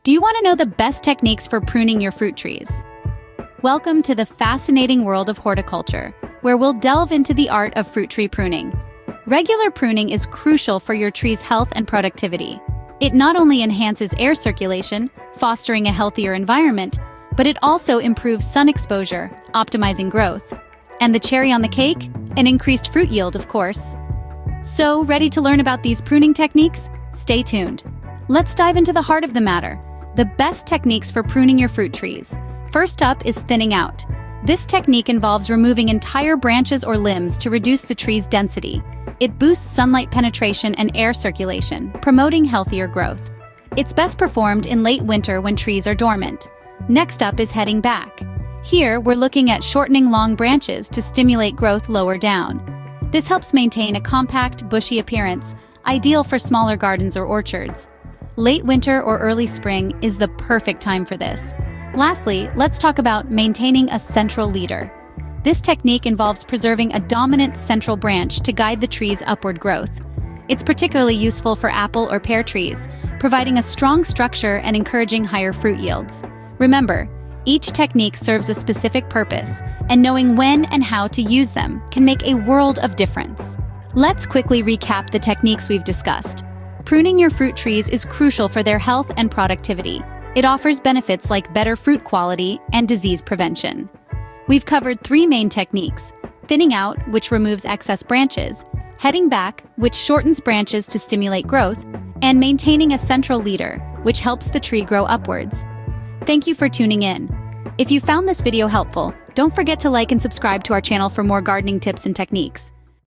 Do you want to know the best techniques for pruning your fruit trees? Welcome to the fascinating world of horticulture, where we'll delve into the art of fruit tree pruning. Regular pruning is crucial for your tree's health and productivity. It not only enhances air circulation, fostering a healthier environment, but it also improves sun exposure, optimizing growth. And the cherry on the cake? An increased fruit yield, of course. So, ready to learn about these pruning techniques? Stay tuned. Let's dive into the heart of the matter. The best techniques for pruning your fruit trees. First up is thinning out. This technique involves removing entire branches or limbs to reduce the tree's density. It boosts sunlight penetration and air circulation, promoting healthier growth. It's best performed in late winter when trees are dormant. Next up is heading back. Here, we're looking at shortening long branches to stimulate growth lower down. This helps maintain a compact, bushy appearance, ideal for smaller gardens or orchards. Late winter or early spring is the perfect time for this. Lastly, let's talk about maintaining a central leader. This technique involves preserving a dominant central branch to guide the tree's upward growth. It's particularly useful for apple or pear trees, providing a strong structure and encouraging higher fruit yields. Remember, each technique serves a specific purpose, and knowing when and how to use them can make a world of difference. Let's quickly recap the techniques we've discussed. Pruning your fruit trees is crucial for their health and productivity. It offers benefits like better fruit quality and disease prevention. We've covered three main techniques: thinning out, which removes excess branches, heading back, which shortens branches to stimulate growth, and maintaining a central leader, which helps the tree grow upwards. Thank you for tuning in. If you found this video helpful, don't forget to like and subscribe to our channel for more gardening tips and techniques.